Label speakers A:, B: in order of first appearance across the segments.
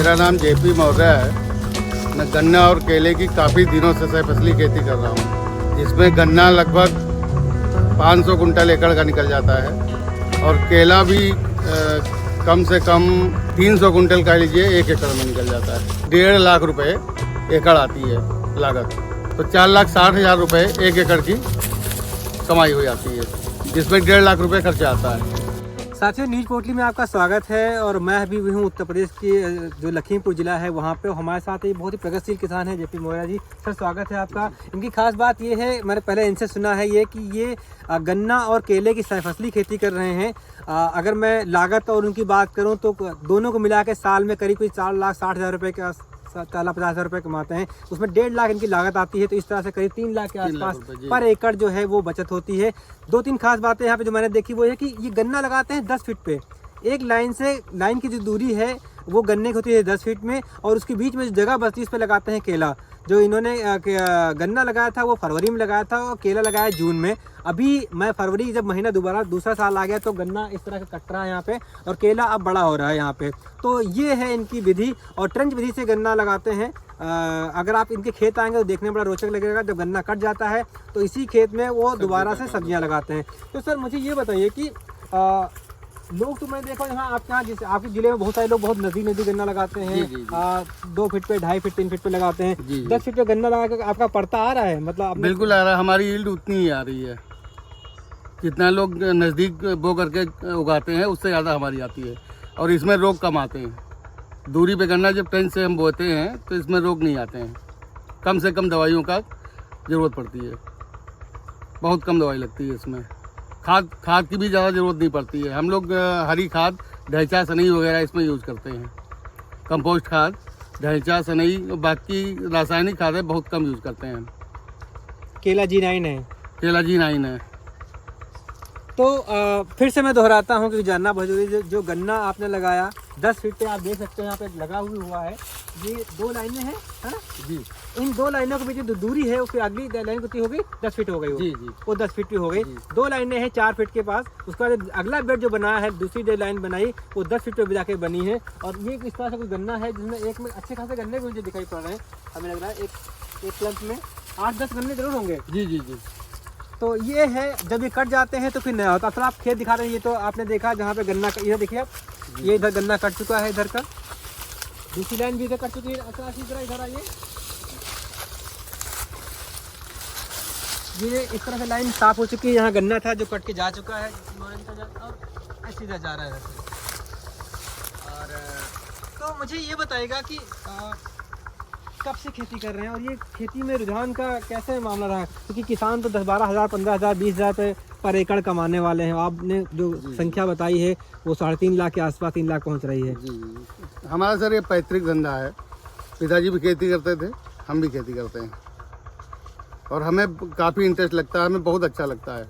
A: मेरा नाम जेपी मौर्य है। मैं गन्ना और केले की काफ़ी दिनों से सहफसली खेती कर रहा हूँ, जिसमें गन्ना लगभग 500 कुंटल एकड़ का निकल जाता है और केला भी कम से कम 300 कुंटल कह लीजिए 1 एकड़ में निकल जाता है। 1.5 लाख रुपए एकड़ आती है लागत, तो 4,60,000 रुपये 1 एकड़ की कमाई हो जाती है, जिसमें 1.5 लाख रुपये खर्चा आता है।
B: साथियों, न्यूज पोर्टली में आपका स्वागत है और मैं अभी हूँ उत्तर प्रदेश की जो लखीमपुर ज़िला है वहाँ पे। हमारे साथ ये बहुत ही प्रगतिशील किसान है जेपी मौर्य जी। सर, स्वागत है आपका। इनकी खास बात ये है, मैंने पहले इनसे सुना है ये कि ये गन्ना और केले की सहफसली खेती कर रहे हैं। अगर मैं लागत और उनकी बात करूँ तो दोनों को मिला के साल में करीब 4,60,000 रुपये के 4,50,000 रुपये कमाते हैं। उसमें 1.5 लाख इनकी लागत आती है, तो इस तरह से करीब 3 लाख के आसपास पर एकड़ जो है वो बचत होती है। 2-3 खास बातें यहाँ पे जो मैंने देखी वो है कि ये गन्ना लगाते हैं 10 फीट पे। एक लाइन से लाइन की जो दूरी है वो गन्ने की होती है 10 फीट में, और उसके बीच में जो जगह बचती है इस पर लगाते हैं केला। जो इन्होंने गन्ना लगाया था वो फरवरी में लगाया था और केला लगाया जून में। अभी मैं फरवरी जब महीना दूसरा साल आ गया तो गन्ना इस तरह का कट रहा है यहाँ पे, और केला अब बड़ा हो रहा है यहाँ पे। तो ये है इनकी विधि, और ट्रेंच विधि से गन्ना लगाते हैं। अगर आप इनके खेत आएंगे तो देखने में बड़ा रोचक लगेगा। जब गन्ना कट जाता है तो इसी खेत में वो दोबारा से सब्जियाँ लगाते हैं। तो सर, मुझे ये बताइए कि लोग तो मैं देखो यहाँ आपके यहाँ जैसे आपके जिले में बहुत सारे लोग बहुत नजदीक गन्ना लगाते हैं। 2 फीट पे, 2.5 फीट, 3 फीट पे लगाते हैं। 10 फीट पे गन्ना लगा कर आपका पड़ता आ रहा है? मतलब
A: बिल्कुल आ रहा है। हमारी यील्ड उतनी ही आ रही है, जितना लोग नज़दीक बो करके उगाते हैं उससे ज़्यादा हमारी आती है। और इसमें रोग कम आते हैं। दूरी पे गन्ना जब ट्रेंच से हम बोते हैं तो इसमें रोग नहीं आते हैं। कम से कम दवाइयों का ज़रूरत पड़ती है, बहुत कम दवाई लगती है इसमें। खाद की भी ज़्यादा ज़रूरत नहीं पड़ती है। हम लोग हरी खाद, ढैंचा, सनई वगैरह इसमें यूज़ करते हैं। कंपोस्ट खाद, ढैंचा, सनई, बाकी रासायनिक खादें बहुत कम यूज़ करते हैं।
B: केला G9 है।
A: केला G9 है।
B: तो फिर से मैं दोहराता हूँ कि जानना बहुत जरूरी है। जो गन्ना आपने लगाया 10 फीट पे, आप देख सकते हैं यहाँ पे लगा हुआ है। ये 2 लाइनें हैं, है ना जी। इन 2 लाइनों के बीच जो दूरी है उसकी अगली लाइन कितनी हो गई? 10 फीट हो गई
A: जी।
B: वो 10 फीट की हो गई। 2 लाइनें हैं 4 फीट के पास। उसका अगला बेड जो बनाया है, दूसरी जो लाइन बनाई वो 10 फीट पे जाके बनी है। और ये इस तरह से कोई गन्ना है जिसमें एक में अच्छे खासे गन्ने भी मुझे दिखाई पड़ रहे हैं। हमें लग रहा है एक क्लंप में 8-10 गन्ने जरूर होंगे। जी। तो ये है, जब ये कट जाते हैं तो फिर नया होता है। फिर आप खेत दिखा रहे हैं, ये तो आपने देखा जहाँ पे गन्ना, इधर देखिए आप, ये इधर गन्ना कट चुका है, इधर का दूसरी लाइन भी इधर कट चुकी है। इधर आइए, ये इस तरह से लाइन साफ हो चुकी है। यहाँ गन्ना था जो कट के जा चुका है, और ऐसे इधर जा रहा है। और तो मुझे ये बताइएगा कि कब से खेती कर रहे हैं और ये खेती में रुझान का कैसे मामला रहा है? क्योंकि किसान तो 10-12 हज़ार, 15 हज़ार, 20 हज़ार पर एकड़ कमाने वाले हैं। आपने जो संख्या बताई है वो 3.5 लाख के आसपास, 3 लाख पहुंच रही है।
A: जी। हमारा सर ये पैतृक धंधा है। पिताजी भी खेती करते थे, हम भी खेती करते हैं, और हमें काफ़ी इंटरेस्ट लगता है। हमें बहुत अच्छा लगता है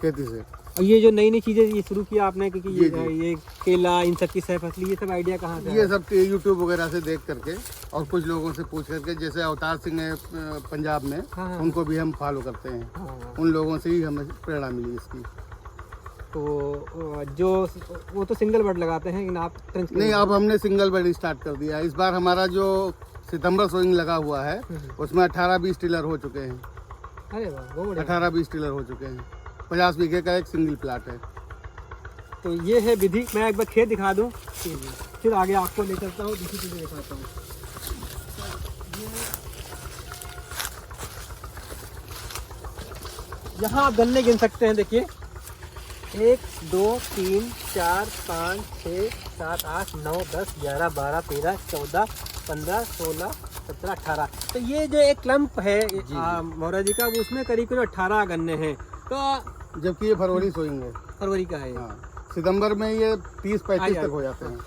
A: खेती से।
B: और ये जो नई चीज़ें ये शुरू किया आपने, क्योंकि ये केला, इन सब की सहफसली, ये सब आइडिया कहाँ से?
A: ये सब यूट्यूब वगैरह से देख करके और कुछ लोगों से पूछ करके, जैसे अवतार सिंह है पंजाब में, उनको भी हम फॉलो करते हैं। उन लोगों से ही हमें प्रेरणा मिली इसकी।
B: तो जो वो तो सिंगल बेड लगाते हैं, लेकिन आप
A: नहीं, अब हमने सिंगल बेड स्टार्ट कर दिया। इस बार हमारा जो सितंबर सोइंग लगा हुआ है उसमें 18-20 टिलर हो चुके हैं।
B: अरे वाह,
A: 18-20 टिलर हो चुके हैं। 50 बीघे का एक सिंगल प्लाट है।
B: तो ये है विधि। मैं एक बार खेत दिखा दूं, फिर आगे आपको ले चलता हूँ, दूसरी चीज़ें दिखाता हूँ। यहाँ आप गन्ने गिन सकते हैं, देखिए 1, 2, 3, 4, 5, 6, 7, 8, 9, 10, 11, 12, 13, 14, 15, 16, 17, 18। तो ये जो एक क्लम्प है मौर्य जी का, वो उसमें करीब 18 गन्ने हैं। तो
A: जबकि ये फरवरी सोइंग है,
B: फरवरी का है।
A: हाँ, सितंबर में ये 30-35 तक हो जाते हैं।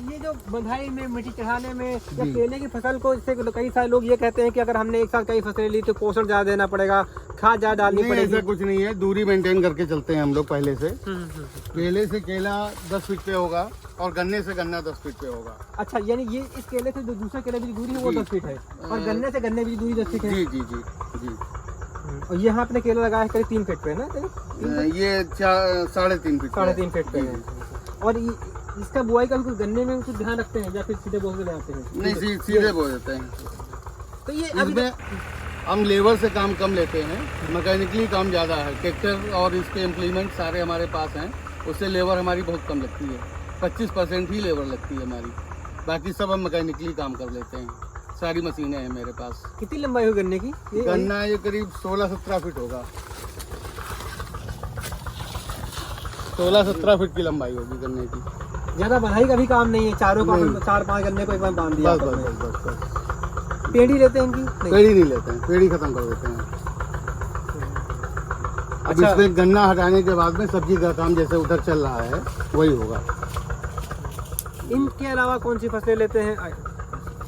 B: ये जो बंधाई में, मिट्टी चढ़ाने में, या केले की फसल को, जैसे कई सारे लोग ये कहते हैं कि अगर हमने एक साथ कई फसलें ली तो पोषण ज्यादा देना पड़ेगा, खाद ज्यादा डालनी पड़ेगी।
A: ऐसा कुछ नहीं है, दूरी मेंटेन करके चलते हैं हम लोग पहले से। केले से केला 10 फीट पे होगा और गन्ने से गन्ना 10 फीट पे होगा।
B: अच्छा, यानी ये इस केले से जो दूसरे केले की दूरी है वो 10 फीट है, और गन्ने से गन्ने की दूरी 10 फीट है।
A: जी।
B: और यहाँ आपने केला लगाया है करीब 3 फीट पे ना?
A: ये 3.5 फीट
B: 3.5 फीट पे है। और इसका बुआई का भी कुछ गन्ने में कुछ ध्यान रखते हैं या फिर सीधे बोल के ले आते हैं?
A: नहीं, सीधे बो देते हैं।
B: तो ये अभी
A: इसमें हम लेबर से काम कम लेते हैं, मैकेनिकली काम ज़्यादा है। ट्रैक्टर और इसके इम्प्लीमेंट सारे हमारे पास हैं, उससे लेबर हमारी बहुत कम लगती है। 25% ही लेबर लगती है हमारी, बाकी सब हम मैकेनिकली काम कर लेते हैं। सारी मशीनें हैं मेरे पास।
B: कितनी लंबाई हो गन्ने की?
A: गन्ना ये करीब 16-17 फीट होगा। 16-17 फीट की लंबाई होगी गन्ने की।
B: ज्यादा बढ़ाई का भी काम नहीं है, चारों का
A: नहीं।
B: 4-5 गन्ने को एक बार बांध दिया।
A: बस बस बस बस।
B: पेड़ी लेते हैं इनकी? नहीं।
A: पेड़ी नहीं लेते हैं, पेड़ी खत्म कर देते हैं। अब
B: अच्छा।
A: इसमें गन्ना हटाने के बाद में सब्जी का काम जैसे उधर चल रहा है वही होगा।
B: इनके अलावा कौन सी फसलें लेते हैं?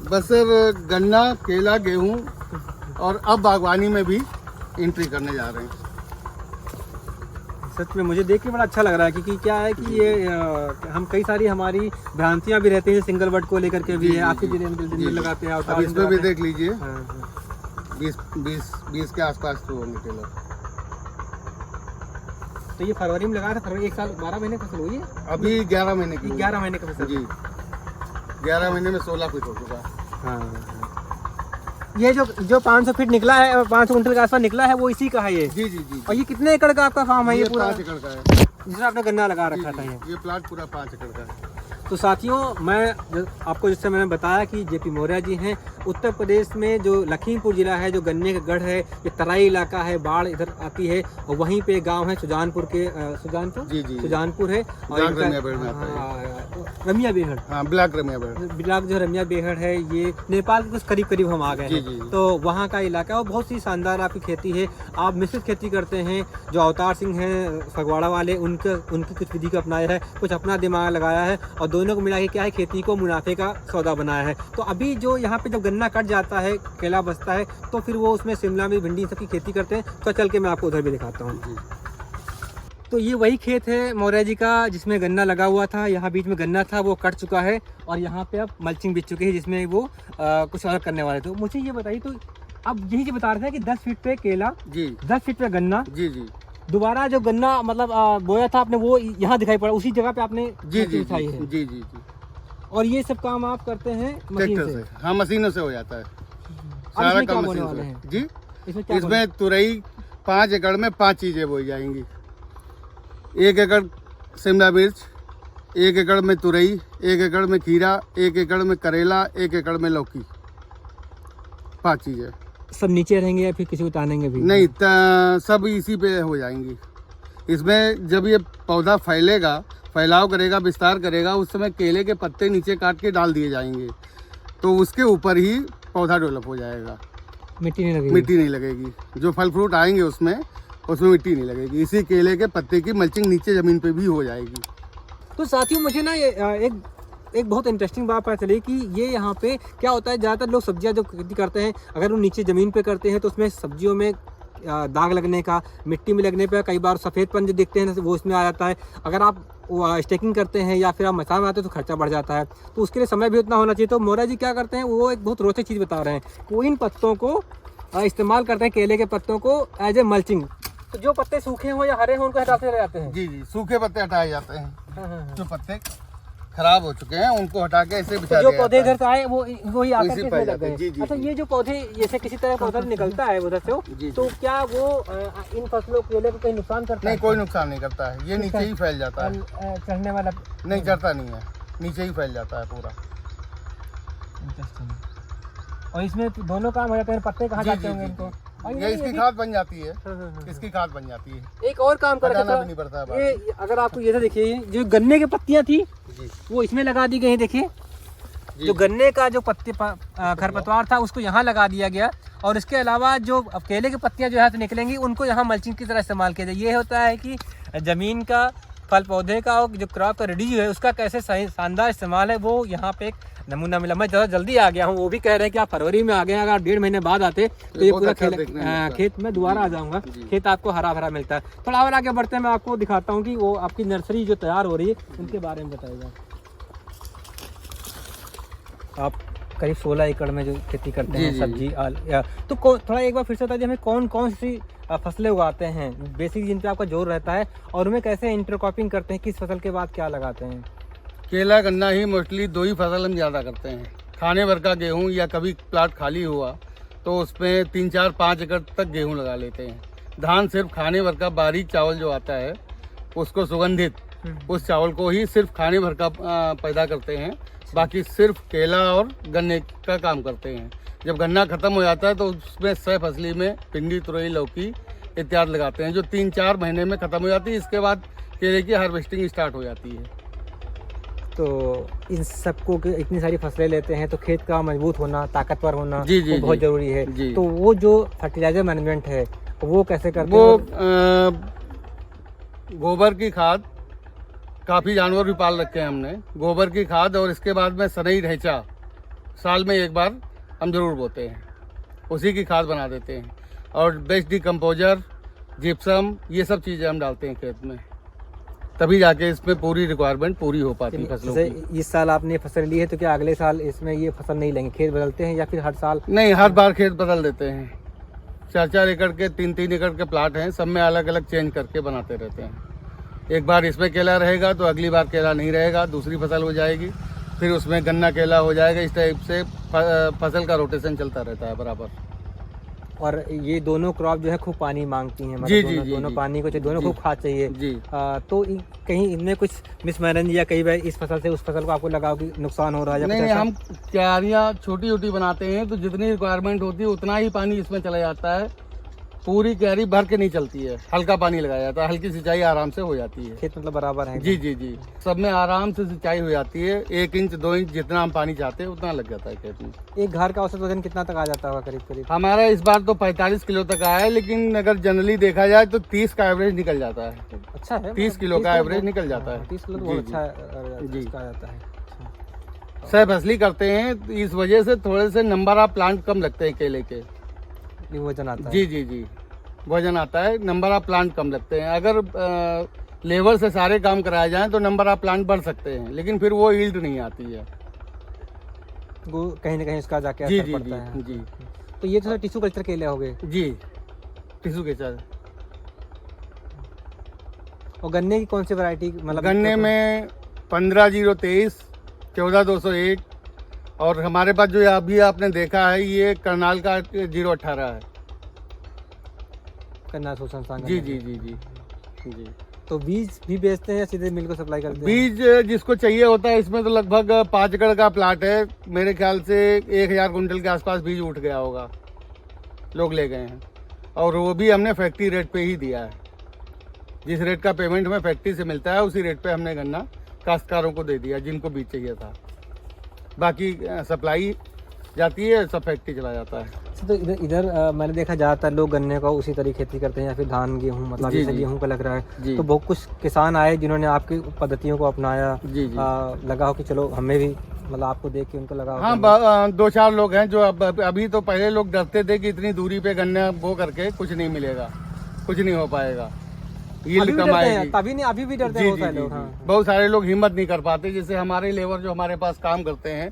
A: बस सर गन्ना, केला, गेहूं और अब बागवानी में भी एंट्री करने जा रहे हैं।
B: सच में मुझे देख के बड़ा अच्छा लग रहा है, क्योंकि क्या है कि ये हम कई सारी हमारी भ्रांतियां भी रहती हैं, सिंगल वर्ड को लेकर के भी
A: जी,
B: है।
A: जी,
B: आपके
A: जी,
B: जिले में
A: जी,
B: लगाते हैं,
A: अब इसमें भी देख लीजिए
B: हाँ।
A: 20 के आसपास तो होंगे टेलर।
B: तो ये फरवरी में लगाया था, फरवरी 1 साल 12 महीने फसल हुई है
A: अभी 11 महीने की
B: 11 महीने का फसल।
A: जी, 11 महीने में 16 फीट हो चुका है।
B: हाँ। ये जो 500 फीट निकला है, 500 कुंटल के आसपास निकला है, वो इसी का है ये?
A: जी जी जी।
B: और ये कितने एकड़ का आपका फार्म है? ये पूरा
A: 5 एकड़ का है,
B: जिसमें आपने गन्ना लगा रखा था।
A: ये प्लाट पूरा 5 एकड़ का है।
B: तो साथियों, मैं आपको जिससे मैंने बताया कि जेपी मौर्य जी हैं, उत्तर प्रदेश में जो लखीमपुर जिला है, जो गन्ने का गढ़ है, ये तराई इलाका है, बाढ़ इधर आती है, और वहीं पे गांव है सुजानपुर के सुजानपुर है, और रमिया बेहड़,
A: ब्लॉक रमिया बेहड़,
B: ब्लॉक जो रमिया बेहड़ है, ये नेपाल के कुछ करीब करीब हम आ गए हैं। तो वहाँ का इलाका और बहुत सी शानदार आपकी खेती है। आप मिश्रित खेती करते हैं, जो अवतार सिंह हैं फगवाड़ा वाले, उनकी कुछ विधि को अपनाया है, कुछ अपना दिमाग लगाया है, और दोनों को मिला के क्या है, खेती को मुनाफे का सौदा बनाया है। तो अभी जो यहाँ पे जब गन्ना कट जाता है, केला बचता है, तो फिर वो उसमें शिमला में भिंडी सबकी खेती करते हैं। तो चल के मैं आपको उधर भी दिखाता हूँ। तो ये वही खेत है मौर्य जी का जिसमें गन्ना लगा हुआ था। यहाँ बीच में गन्ना था, वो कट चुका है, और यहाँ पे अब मल्चिंग बिछ चुकी है, जिसमें वो कुछ अलग करने वाले थे। तो मुझे ये बताइए, तो अब यही जो बता रहे थे कि 10 फीट पे केला जी, 10 फीट पे गन्ना जी जी, दोबारा जो गन्ना मतलब बोया था आपने, वो यहाँ दिखाई पड़ा, उसी जगह पे आपने बिछाई है? जी जी जी। और ये सब काम आप करते हैं मशीन से?
A: हाँ, मशीनों से हो जाता है
B: सारा काम मशीन से
A: जी। इसमें तुरई 5 एकड़ में 5 चीजें बोई जाएंगी। 1 एकड़ शिमला मिर्च, 1 एकड़ में तुरई, 1 एकड़ में खीरा, 1 एकड़ में करेला, 1 एकड़ में लौकी। 5 चीजें। सब
B: नीचे रहेंगे या फिर किसी को तानेंगे भी?
A: नहीं, सब इसी पे हो जाएंगी। इसमें जब ये पौधा फैलेगा, फैलाव करेगा, विस्तार करेगा, उस समय केले के पत्ते नीचे काट के डाल दिए जाएंगे, तो उसके ऊपर ही पौधा डेवलप हो जाएगा।
B: मिट्टी नहीं लगेगी? मिट्टी नहीं लगेगी।
A: जो फल फ्रूट आएंगे उसमें मिट्टी नहीं लगेगी। इसी केले के पत्ते की मल्चिंग नीचे ज़मीन पे भी हो जाएगी।
B: तो साथियों, मुझे ना एक बहुत इंटरेस्टिंग बात पता चली कि ये यहाँ पे क्या होता है, ज़्यादातर लोग सब्जियाँ जो खेती करते हैं, अगर वो नीचे ज़मीन पे करते हैं तो उसमें सब्जियों में दाग लगने का, मिट्टी में लगने पर कई बार सफ़ेदपन जो दिखते हैं वो उसमें आ जाता है। अगर आप स्टेकिंग करते हैं या फिर आप मसाला बनाते हैं तो खर्चा बढ़ जाता है, तो उसके लिए समय भी उतना होना चाहिए। तो मौर्य जी क्या करते हैं, वो एक बहुत रोचक चीज़ बता रहे हैं। वो इन पत्तों को इस्तेमाल करते हैं, केले के पत्तों को एज ए मल्चिंग। तो जो पत्ते सूखे हो या हरे हो उनको हटाते रह जाते हैं? जी जी, सूखे पत्ते हटाए जाते हैं। जो पत्ते खराब हो चुके हैं उनको हटा के ऐसे बिछा दिया। जो पौधे इधर से आए वो ही आकर के इसमें लग गए। अच्छा, ये जो पौधे जैसे किसी तरह पौधा निकलता है उधर से, तो क्या वो इन फसलों केले को कहीं नुकसान करता है? नहीं, कोई नुकसान नहीं करता है। ये नीचे ही फैल जाता है। चढ़ने वाला नहीं, चढ़ता नहीं है, नीचे ही फैल जाता है पूरा। और इसमें दोनों काम हो जाते हैं। पत्ते कहाँ जाते होंगे इनको? ये इसकी खाद बन जाती है। इसकी खाद बन जाती है। एक और काम करना भी नहीं पड़ता है। ये अगर आपको ये देखिए, जो गन्ने की पत्तियां थी वो इसमें लगा दी गई। देखिए, जो गन्ने का जो पत्ते खरपतवार था उसको यहाँ लगा दिया गया, और इसके अलावा जो केले की पत्तियां जो यहाँ से निकलेंगी उनको यहाँ मल्चिंग की तरह इस्तेमाल किया जाए। ये होता है कि जमीन का, फल पौधे का और जो क्रॉप का रेडी है उसका कैसे शानदार इस्तेमाल है, वो यहाँ पे एक नमूना मिला। मैं ज़्यादा जल्दी आ गया हूँ, वो भी कह रहे हैं कि आप फरवरी में आ गए, अगर 1.5 महीने बाद आते तो ये पूरा खेत में दोबारा आ जाऊँगा। खेत आपको हरा भरा मिलता है। थोड़ा और आगे बढ़ते हैं, मैं आपको दिखाता हूँ कि वो आपकी नर्सरी जो तैयार हो रही है उनके बारे में बताइएगा। आप करीब 16 एकड़ में जो खेती करते हैं सब्जी, तो थोड़ा एक बार फिर से बताइए हमें कौन कौन सी फसलें उगाते हैं बेसिक, जिन पे आपका जोर रहता है, और उनमें कैसे इंटरक्रॉपिंग करते हैं, किस फसल के बाद क्या लगाते हैं?
A: केला गन्ना ही मोस्टली दो ही फसल हम ज़्यादा करते हैं। खाने भर का गेहूँ या कभी प्लाट खाली हुआ तो उसमें 3-4-5 एकड़ तक गेहूँ लगा लेते हैं। धान सिर्फ खाने भर का बारीक चावल जो आता है उसको सुगंधित उस चावल को ही सिर्फ खाने भर का पैदा करते हैं। बाकी सिर्फ केला और गन्ने का काम करते हैं। जब गन्ना खत्म हो जाता है तो उसमें 100 फसली में भिंडी, तुरई, लौकी इत्यादि लगाते हैं जो 3-4 महीने में ख़त्म हो जाती है। इसके बाद केले की हार्वेस्टिंग स्टार्ट हो जाती है।
B: तो इन सबको इतनी सारी फसलें लेते हैं तो खेत का मजबूत होना, ताकतवर होना
A: जी, जी,
B: वो बहुत
A: जी,
B: ज़रूरी है।
A: जी।
B: तो वो जो फर्टिलाइजर मैनेजमेंट है वो कैसे करते
A: वो
B: हैं?
A: गोबर की खाद, काफ़ी जानवर भी पाल रखे हैं हमने। गोबर की खाद और इसके बाद में सनई ढैंचा साल में एक बार हम जरूर बोते हैं, उसी की खाद बना देते हैं। और बेस्ट डिकम्पोजर, जिप्सम, ये सब चीज़ें हम डालते हैं खेत में, तभी जाके इसमें पूरी रिक्वायरमेंट पूरी हो पाती है फसलों की।
B: जैसे इस साल आपने फसल ली है तो क्या अगले साल इसमें ये फसल नहीं लेंगे, खेत बदलते हैं या फिर हर साल?
A: नहीं, हर बार खेत बदल देते हैं। 4-4 एकड़ के, 3-3 एकड़ के प्लाट हैं, सब में अलग अलग चेंज करके बनाते रहते हैं। एक बार इसमें केला रहेगा तो अगली बार केला नहीं रहेगा, दूसरी फसल हो जाएगी, फिर उसमें गन्ना केला हो जाएगा। इस टाइप से फसल का रोटेशन चलता रहता है बराबर।
B: और ये दोनों क्रॉप जो है खूब पानी मांगती हैं,
A: जी,
B: दोनों,
A: जी,
B: दोनों
A: जी,
B: पानी को चाहिए, दोनों
A: जी,
B: खूब खाद चाहिए
A: जी।
B: तो कहीं इनमें कुछ मिसमैनेज या कई बार इस फसल से उस फसल को आपको लगा कि नुकसान हो रहा है या
A: नहीं,
B: कुछ
A: नहीं,
B: ऐसा?
A: हम क्यारियाँ छोटी छोटी बनाते हैं तो जितनी रिक्वायरमेंट होती है उतना ही पानी इसमें चला जाता है। पूरी क्यारी भर के नहीं चलती है, हल्का पानी लगाया जाता है, हल्की सिंचाई आराम से हो जाती है।
B: खेत मतलब बराबर है?
A: जी, जी, जी, सब में आराम से सिंचाई हो जाती है। 1 इंच 2 इंच जितना हम पानी चाहते हैं उतना लग जाता है खेत में।
B: एक घर का औसत वजन कितना तक आ जाता होगा करीब करीब?
A: हमारा इस बार तो 45 किलो तक आया है, लेकिन अगर जनरली देखा जाए तो 30 का एवरेज निकल जाता है।
B: अच्छा है,
A: 30 किलो का एवरेज निकल जाता है।
B: 30 किलो तो
A: जी,
B: बहुत
A: जी,
B: अच्छा
A: जी।
B: इसका आ जाता है। अच्छा।
A: सह फसली करते हैं, इस वजह से थोड़े से नंबर ऑफ प्लांट कम लगते हैं केले के।
B: ये वजन आता है?
A: जी, जी, जी, वजन आता है, नंबर ऑफ प्लांट कम लगते हैं। अगर लेबर से सारे काम कराए जाएं तो नंबर ऑफ प्लांट बढ़ सकते हैं, लेकिन फिर वो यील्ड नहीं आती है।
B: वो कहीं ना कहीं इसका जाके
A: जी,
B: असर
A: जी,
B: पड़ता है।
A: जी,
B: तो ये तो टिश्यू कल्चर केले हो गए।
A: जी, टिश्यू के साथ।
B: और गन्ने की कौन सी वैरायटी मतलब?
A: गन्ने में 15-023, 14-201 और हमारे पास जो अभी आपने देखा है ये करनाल का 018 है।
B: करनाल सोच संस्थान का?
A: जी, जी, जी, जी, जी।
B: तो बीज भी बेचते हैं या सीधे मिल को सप्लाई करते हैं?
A: बीज जिसको चाहिए होता है, इसमें तो लगभग 5 एकड़ का प्लाट है, मेरे ख्याल से 1000 कुंटल के आसपास बीज उठ गया होगा, लोग ले गए हैं। और वो भी हमने फैक्ट्री रेट पे ही दिया है। जिस रेट का पेमेंट हमें फैक्ट्री से मिलता है उसी रेट पे हमने गन्ना काश्तकारों को दे दिया जिनको बीज चाहिए था। बाकी सप्लाई जाती है, सब फैक्ट्री चला जाता है।
B: तो इधर मैंने देखा ज़्यादातर लोग गन्ने का उसी तरह खेती करते हैं या फिर धान गेहूँ, मतलब
A: जी,
B: जैसे
A: जी।
B: गेहूँ का लग रहा है
A: जी।
B: तो बहुत कुछ किसान आए जिन्होंने आपकी पद्धतियों को अपनाया।
A: जी, जी।
B: लगा हो कि चलो हमें भी, मतलब आपको देख के उनको लगा हो
A: हाँ,
B: कि हमें-
A: 2-4 लोग हैं जो अभी तो पहले लोग डरते थे कि इतनी दूरी पे गन्ना बो करके कुछ नहीं मिलेगा, कुछ नहीं हो पाएगा,
B: अभी
A: यील्ड
B: भी
A: कम
B: डरते हैं,
A: आएगी।
B: तभी नहीं, अभी भी डरते
A: जी,
B: हैं
A: जी,
B: बहुत सारे
A: जी,
B: लोग।
A: जी।
B: हाँ।
A: बहुत सारे लोग हिम्मत नहीं कर पाते, जैसे हमारे लेबर जो हमारे पास काम करते हैं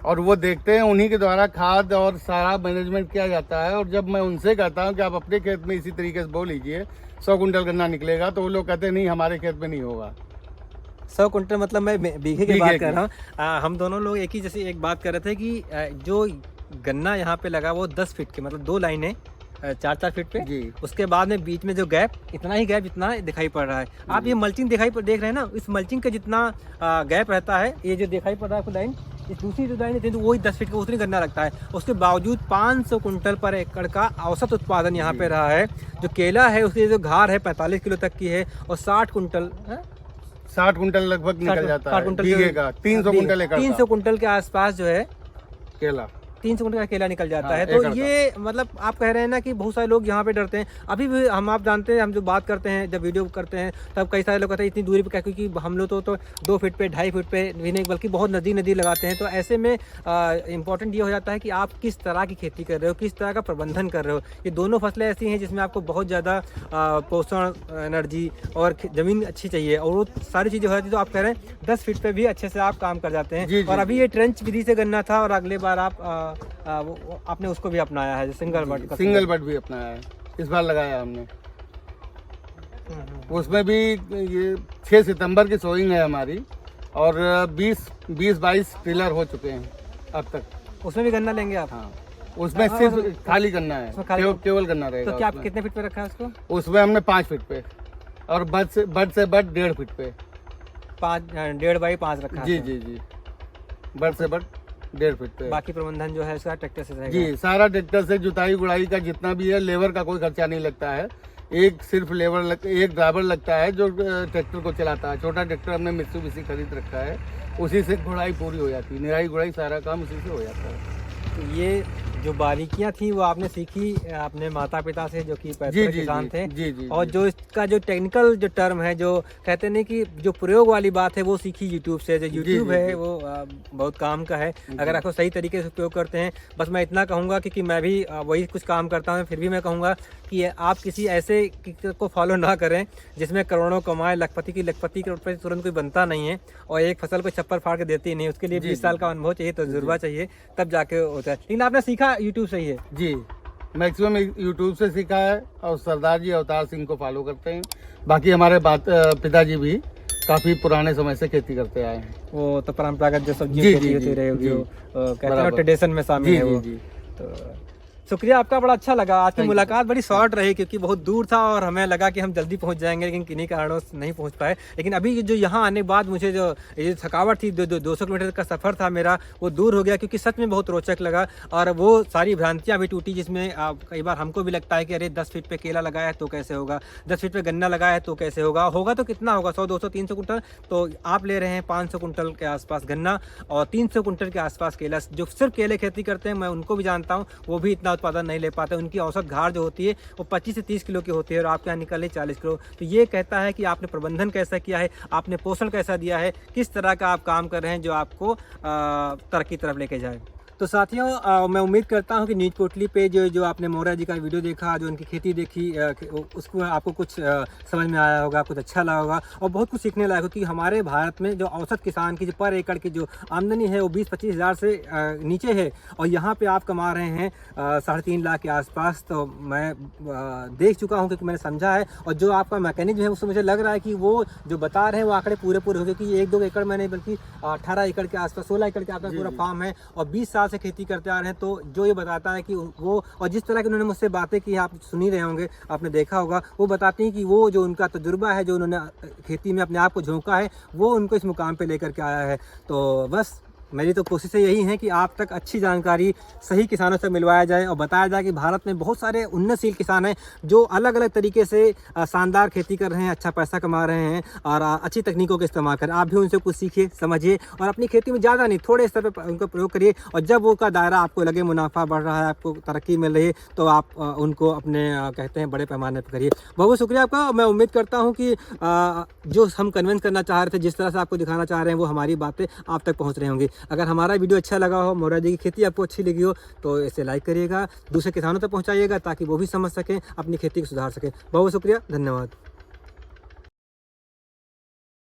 A: और वो देखते हैं, उन्हीं के द्वारा खाद और सारा मैनेजमेंट किया जाता है। और जब मैं उनसे कहता हूँ कि आप अपने खेत में इसी तरीके से बो लीजिए, 100 कुंटल गन्ना निकलेगा, तो वो लोग कहते हैं नहीं, हमारे खेत में नहीं होगा।
B: 100 कुंटल मतलब मैं बीघे की
A: बीघे
B: बात
A: की।
B: कर रहा हूँ। हम दोनों लोग एक ही जैसे एक बात कर रहे थे कि जो गन्ना यहाँ पे लगा वो 10 फीट के, मतलब 2 लाइनें 4-4 फीट पे।
A: जी।
B: उसके बाद में बीच में जो गैप, इतना ही गैप जितना दिखाई पड़ रहा है। आप ये मल्चिंग देख रहे हैं ना, इस मल्चिंग का जितना गैप रहता है, ये जो दिखाई पड़ रहा है आपको लाइन, इस दूसरी जो लाइन है तो वही 10 फीट का उतनी गन्ना लगता है। उसके बावजूद 500 कुंटल पर एकड़ का औसत उत्पादन यहाँ पे रहा है। जो केला है उसकी जो घार है 45 किलो तक की है और 60 कुंटल
A: 60 कुंटल लगभग निकल जाता
B: 60
A: है
B: कुंटल
A: बीघे का, 300 कुंटल एकड़
B: 300 कुंटल के आसपास जो है
A: केला।
B: 300 कुंटल का केला निकल जाता
A: हाँ,
B: है। तो
A: एकड़ का।
B: ये मतलब आप कह रहे हैं ना कि बहुत सारे लोग यहाँ पे डरते हैं। अभी भी हम, आप जानते हैं, हम जो बात करते हैं, जब वीडियो करते हैं तब कई सारे लोग कहते हैं इतनी दूरी पे क्या, क्योंकि हम लोग तो 2 फीट पे, 2.5 फीट पे भी नहीं बल्कि बहुत नज़दीक लगाते हैं। तो ऐसे में इंपॉर्टेंट ये हो जाता है कि आप किस तरह की खेती कर रहे हो, किस तरह का प्रबंधन कर रहे हो। ये दोनों फसलें ऐसी हैं जिसमें आपको बहुत ज़्यादा पोषण, एनर्जी और ज़मीन अच्छी चाहिए, और वो सारी चीज़ें हो जाती है। तो आप कह रहे हैं 10 फीट पे भी अच्छे से आप काम कर जाते हैं।
A: जी, जी,
B: और अभी ये ट्रेंच विधि से गन्ना था और अगले बार आपने उसको भी अपनाया है, सिंगल बट का।
A: सिंगल बट भी अपनाया है, इस बार लगाया हमने। उसमें भी ये 6 सितंबर की सोइंग है हमारी, और 20-22 टिलर हो चुके हैं अब तक।
B: उसमें भी गन्ना लेंगे आप?
A: हाँ, उसमें सिर्फ खाली गन्ना है,
B: उसमें खाली-
A: केवल गन्ना रहेगा।
B: तो क्या आप
A: उसमें।
B: कितने फीट पे रखा है उसको?
A: उसमें हमने 5 फीट पे और बड से बड 1.5 फीट पे।
B: 1.5 बाई 5 रखा है?
A: जी, बड से बड 1.5 फीट पे।
B: बाकी प्रबंधन जो है इसका ट्रैक्टर से रहेगा?
A: जी, सारा ट्रैक्टर से, जुताई गुड़ाई का जितना भी है, लेबर का कोई खर्चा नहीं लगता है। एक सिर्फ एक ड्राइवर लगता है जो ट्रैक्टर को चलाता है। छोटा ट्रैक्टर हमने मित्सुबिशी खरीद रखा है, उसी से गुड़ाई पूरी हो जाती है, निराई गुड़ाई सारा काम उसी से हो जाता है।
B: तो ये जो बारीकियां थी वो आपने सीखी अपने माता पिता से जो कि पैतृक किसान थे?
A: जी।
B: और जो इसका जो टेक्निकल जो टर्म है, जो कहते नहीं कि जो प्रयोग वाली बात है, वो सीखी यूट्यूब से। जो यूट्यूब है वो बहुत काम का है अगर आपको सही तरीके से उपयोग करते हैं। बस मैं इतना कहूँगा क्योंकि मैं भी वही कुछ काम करता हूँ, फिर भी मैं कहूँगा कि आप किसी ऐसे को फॉलो ना करें जिसमें करोड़ों कमाए, लखपति की करोड़पति तुरंत कोई बनता नहीं है और एक फसल को छप्पर फाड़ के देती नहीं। उसके लिए 20 साल का अनुभव चाहिए, तजुर्बा चाहिए, तब जाके होता है। लेकिन आपने सीखा यूट्यूब से ही है?
A: जी, मैक्सिमम यूट्यूब से सीखा है और सरदार जी अवतार सिंह को फॉलो करते हैं। बाकी हमारे पिताजी भी काफी पुराने समय से खेती करते आए हैं।
B: वो तो परंपरागत जो सब्जी
A: जी,
B: खेती
A: जी,
B: होती रही होगी,
A: जी,
B: वो कहते हैं
A: बराबर।
B: ट्रेडिशन में शामिल है वो।
A: जी।
B: तो शुक्रिया आपका, बड़ा अच्छा लगा। आज की
A: Thank you,
B: मुलाकात बड़ी शॉर्ट रही क्योंकि बहुत दूर था और हमें लगा कि हम जल्दी पहुंच जाएंगे, लेकिन किन्हीं कारणों से नहीं पहुंच पाए। लेकिन अभी जो यहाँ आने के बाद मुझे जो ये थकावट थी, 200 किलोमीटर का सफ़र था मेरा, वो दूर हो गया क्योंकि सच में बहुत रोचक लगा। और वो सारी भ्रांतियाँ भी टूटी जिसमें कई बार हमको भी लगता है कि अरे 10 फीट पे केला लगाया है तो कैसे होगा, 10 फीट पे गन्ना लगाया है तो कैसे होगा। होगा तो कितना होगा, 100, 200, 300 कुंटल। तो आप ले रहे हैं 500 कुंटल के आसपास गन्ना और 300 कुंटल के आसपास केला। जो सिर्फ केले खेती करते हैं, मैं उनको भी जानता हूँ, वो भी इतना उत्पादन नहीं ले पाते। उनकी औसत घाड़ जो होती है वो 25 से 30 किलो की होती है और आपके यहाँ निकले 40 किलो। तो ये कहता है कि आपने प्रबंधन कैसा किया है, आपने पोषण कैसा दिया है, किस तरह का आप काम कर रहे हैं जो आपको तरक्की तरफ लेके जाए। तो साथियों, मैं उम्मीद करता हूं कि नीच कोटली पे जो आपने मौर्य जी का वीडियो देखा, जो उनकी खेती देखी, उसको आपको कुछ समझ में आया होगा, कुछ अच्छा लगा होगा और बहुत कुछ सीखने लायक हो। क्योंकि हमारे भारत में जो औसत किसान की जो पर एकड़ की जो आमदनी है वो 20-25 हज़ार से नीचे है और यहाँ पे आप कमा रहे हैं 3.5 लाख के आसपास। तो मैं देख चुका हूँ क्योंकि मैंने समझा है और जो आपका मैकेनिज्म है उससे मुझे लग रहा है कि वो जो बता रहे हैं वो आंकड़े पूरे हो गए। कि 1-2 एकड़ मैंने बल्कि 18 एकड़ के आसपास, 16 एकड़ के आपका पूरा फार्म है और 20 साल से खेती करते आ रहे हैं। तो जो ये बताता है कि वो, और जिस तरह की उन्होंने मुझसे बातें की, आप सुन ही रहे होंगे, आपने देखा होगा, वो बताते हैं कि वो जो उनका तजुर्बा है, जो उन्होंने खेती में अपने आप को झोंका है, वो उनको इस मुकाम पे लेकर के आया है। तो बस मेरी तो कोशिशें यही हैं कि आप तक अच्छी जानकारी सही किसानों से मिलवाया जाए और बताया जाए कि भारत में बहुत सारे उन्नतशील किसान हैं जो अलग अलग तरीके से शानदार खेती कर रहे हैं, अच्छा पैसा कमा रहे हैं और अच्छी तकनीकों का इस्तेमाल करें। आप भी उनसे कुछ सीखिए, समझिए और अपनी खेती में ज़्यादा नहीं, थोड़े स्तर पर उनका प्रयोग करिए और जब वो का दायरा आपको लगे, मुनाफा बढ़ रहा है, आपको तरक्की मिल रही है, तो आप उनको अपने कहते हैं बड़े पैमाने पर करिए। बहुत बहुत शुक्रिया आपका। मैं उम्मीद करता हूँ कि जो हम कन्विंस करना चाह रहे थे, जिस तरह से आपको दिखाना चाह रहे हैं, वो हमारी बातें आप तक पहुँच रही होंगी। अगर हमारा वीडियो अच्छा लगा हो, मौर्य जी की खेती आपको अच्छी लगी हो, तो इसे लाइक करिएगा, दूसरे किसानों तक पहुंचाइएगा ताकि वो भी समझ सकें, अपनी खेती को सुधार सकें। बहुत शुक्रिया, धन्यवाद।